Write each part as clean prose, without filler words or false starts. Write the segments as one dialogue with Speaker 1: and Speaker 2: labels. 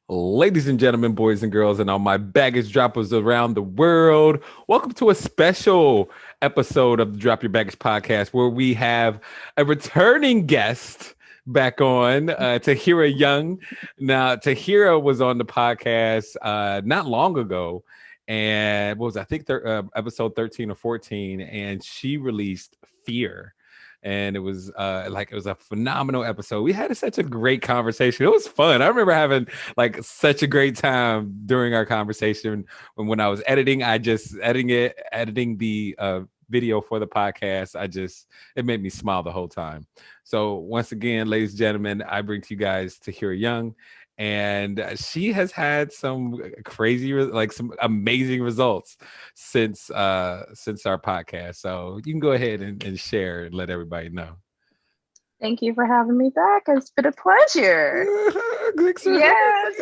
Speaker 1: Ladies and gentlemen, boys and girls, and all my baggage droppers around the world, welcome to a special episode of the Drop Your Baggage podcast where we have a returning guest back on, Taheera Young. Now, Taheera was on the podcast not long ago, and what was I think episode 13 or 14, and she released Fear. And it was a phenomenal episode. We had such a great conversation. It was fun. I remember having like such a great time during our conversation. When I was editing, editing the video for the podcast. It made me smile the whole time. So once again, ladies and gentlemen, I bring to you guys Taheera Young, and she has had some some amazing results since our podcast. So you can go ahead and share and let everybody know.
Speaker 2: Thank you for having me back. It's been a pleasure. Yes,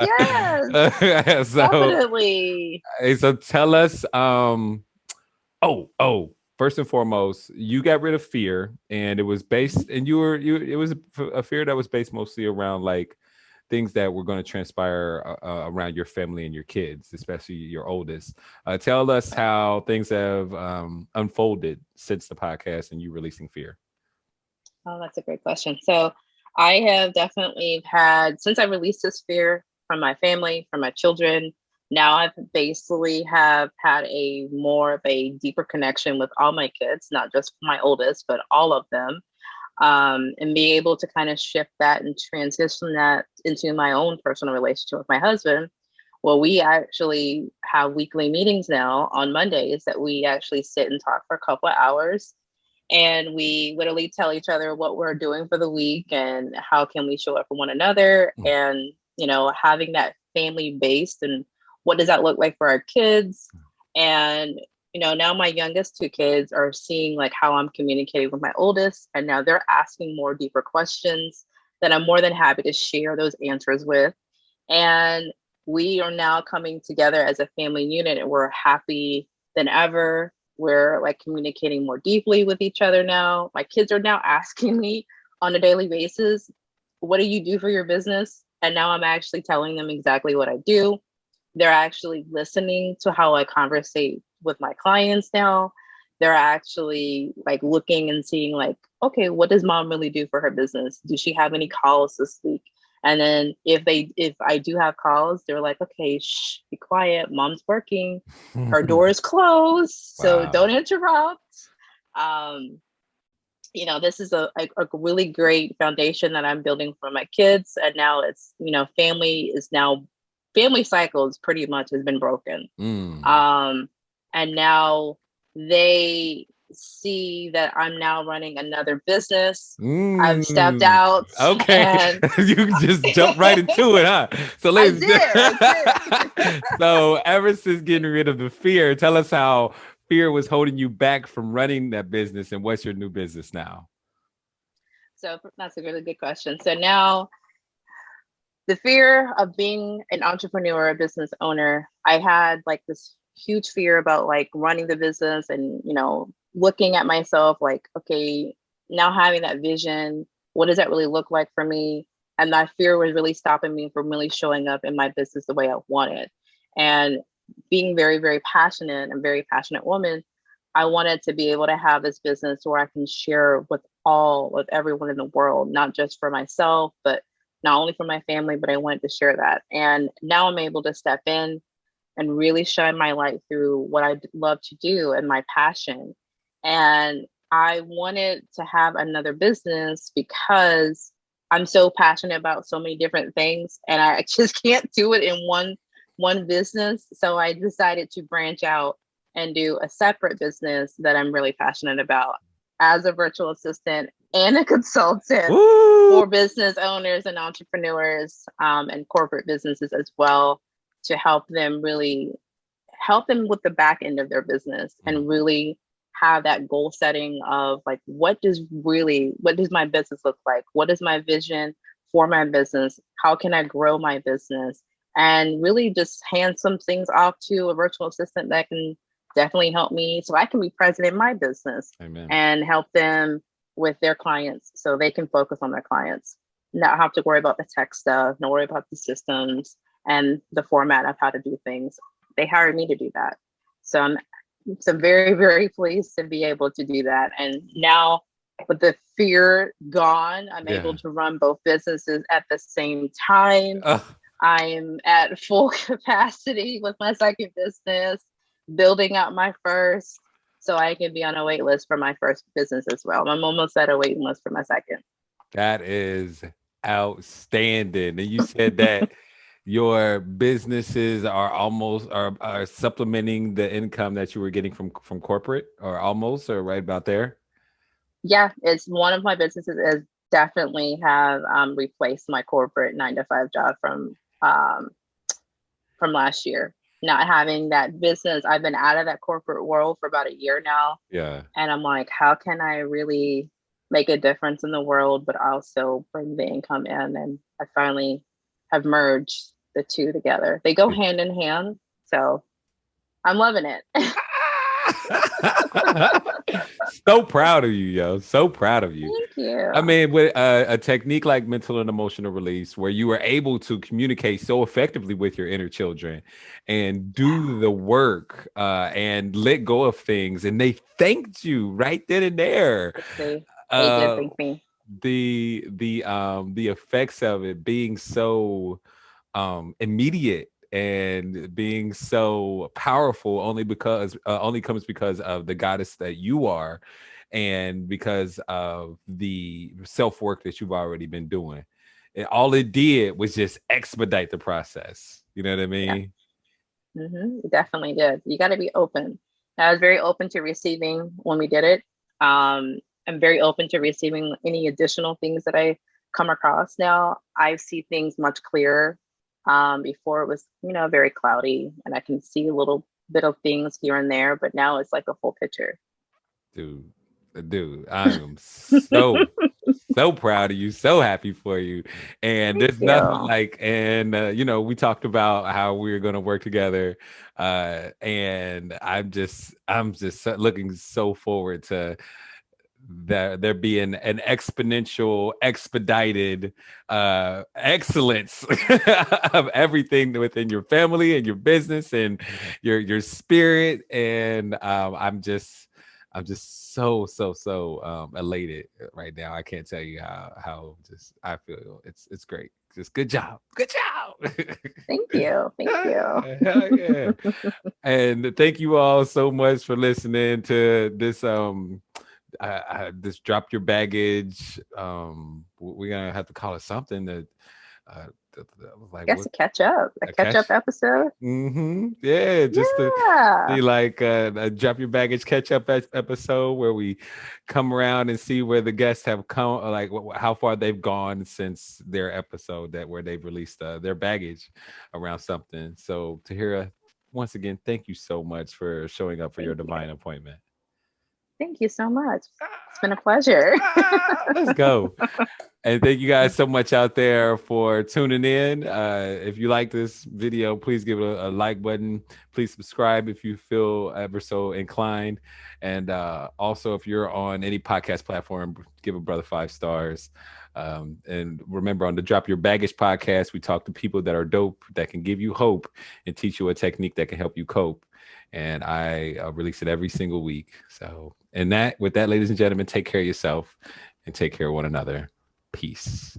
Speaker 2: yes.
Speaker 1: So,
Speaker 2: Definitely.
Speaker 1: so tell us. First and foremost, you got rid of fear, and it was based, and it was a fear that was based mostly around like things that were going to transpire around your family and your kids, especially your oldest. Tell us how things have unfolded since the podcast and you releasing Fear.
Speaker 2: Oh, that's a great question. So I have definitely had, since I released this fear from my family, from my children, now I've basically have had a more of a deeper connection with all my kids, not just my oldest, but all of them. And be able to kind of shift that and transition that into my own personal relationship with my husband. Well, we actually have weekly meetings now on Mondays that we actually sit and talk for a couple of hours. And we literally tell each other what we're doing for the week and how can we show up for one another. And, having that family based and what does that look like for our kids. And now my youngest two kids are seeing like how I'm communicating with my oldest, and now they're asking more deeper questions that I'm more than happy to share those answers with. And we are now coming together as a family unit, and we're happy than ever. We're like communicating more deeply with each other now. My kids are now asking me on a daily basis, what do you do for your business? And now I'm actually telling them exactly what I do. They're actually listening to how I conversate with my clients now. They're actually like looking and seeing like, okay, what does mom really do for her business? Does she have any calls this week? And then if I do have calls, they're like, okay, shh, be quiet. Mom's working. Her door is closed, so
Speaker 1: Wow.
Speaker 2: don't interrupt. Um, this is a really great foundation that I'm building for my kids. And now it's, family cycles pretty much has been broken. And now they see that I'm now running another business. I've stepped out.
Speaker 1: Okay. You just jump right into it, huh? So ladies,
Speaker 2: I did.
Speaker 1: so ever since getting rid of the fear, tell us how fear was holding you back from running that business, and what's your new business now?
Speaker 2: So that's a really good question. So now the fear of being an entrepreneur, a business owner, I had like this huge fear about like running the business and, looking at myself like, okay, now having that vision, what does that really look like for me? And that fear was really stopping me from really showing up in my business the way I wanted. And being very, very passionate and very passionate woman, I wanted to be able to have this business where I can share with everyone in the world, not just for myself, but not only for my family, but I wanted to share that. And now I'm able to step in and really shine my light through what I love to do and my passion. And I wanted to have another business because I'm so passionate about so many different things and I just can't do it in one business. So I decided to branch out and do a separate business that I'm really passionate about as a virtual assistant and a consultant for business owners and entrepreneurs and corporate businesses as well, to help them with the back end of their business and really have that goal setting of like, what does my business look like? What is my vision for my business? How can I grow my business? And really just hand some things off to a virtual assistant that can definitely help me so I can be present in my business.
Speaker 1: Amen.
Speaker 2: And help them with their clients so they can focus on their clients. not have to worry about the tech stuff, not worry about the systems and the format of how to do things. They hired me to do that. So I'm very, very pleased to be able to do that. And now with the fear gone, I'm able
Speaker 1: Yeah.
Speaker 2: to run both businesses at the same time.
Speaker 1: Ugh,
Speaker 2: I'm at full capacity with my second business, building out my first, so I can be on a wait list for my first business as well. I'm almost at a waiting list for my second.
Speaker 1: that is outstanding. And you said that your businesses are almost are supplementing the income that you were getting from corporate, or almost, or right about there.
Speaker 2: Yeah, it's one of my businesses is definitely have replaced my corporate 9 to 5 job from last year. Not having that business, I've been out of that corporate world for about a year now.
Speaker 1: Yeah.
Speaker 2: And I'm like, how can I really make a difference in the world, but also bring the income in? And I finally have merged the two together. They go hand in hand. So I'm loving it.
Speaker 1: So proud of you, yo. So proud of you.
Speaker 2: Thank you.
Speaker 1: I mean, with a technique like mental and emotional release, where you were able to communicate so effectively with your inner children and do the work and let go of things, and they thanked you right then and there.
Speaker 2: They did
Speaker 1: Uh,
Speaker 2: thank me.
Speaker 1: the effects of it being so immediate and being so powerful only comes because of the goddess that you are, and because of the self work that you've already been doing. And all it did was just expedite the process. You know what I
Speaker 2: Yeah,
Speaker 1: mean?
Speaker 2: it definitely did. You got to be open. I was very open to receiving when we did it. I'm very open to receiving any additional things that I come across now. I see things much clearer. Before it was, very cloudy and I can see a little bit of things here and there, but now it's like a full picture.
Speaker 1: Dude, dude, I am so proud of you, so happy for you. And
Speaker 2: Thank
Speaker 1: there's nothing
Speaker 2: you.
Speaker 1: like, and we talked about how we are going to work together, and I'm just looking so forward to there being an exponential, expedited excellence of everything within your family and your business and your spirit. And I'm just so elated right now. I can't tell you how just I feel. It's great. Just good job.
Speaker 2: Thank you. Thank you.
Speaker 1: Hell yeah. And thank you all so much for listening to this this drop your baggage. We're gonna have to call it something that like
Speaker 2: Guess
Speaker 1: what
Speaker 2: a catch up, a
Speaker 1: a
Speaker 2: catch up
Speaker 1: catch.
Speaker 2: episode.
Speaker 1: Yeah, just to
Speaker 2: Yeah.
Speaker 1: be like a drop your baggage catch up episode where we come around and see where the guests have come, like how far they've gone since their episode that where they've released their baggage around something. So Tahira, once again, thank you so much for showing up for your
Speaker 2: Thank you.
Speaker 1: divine appointment.
Speaker 2: Thank you so much. It's been a pleasure.
Speaker 1: Let's go. And thank you guys so much out there for tuning in. If you like this video, please give it a like button. Please subscribe if you feel ever so inclined. And also, if you're on any podcast platform, give a brother 5 stars. And remember, on the Drop Your Baggage podcast, we talk to people that are dope, that can give you hope and teach you a technique that can help you cope. And I release it every single week. So, with that, ladies and gentlemen, take care of yourself and take care of one another. Peace.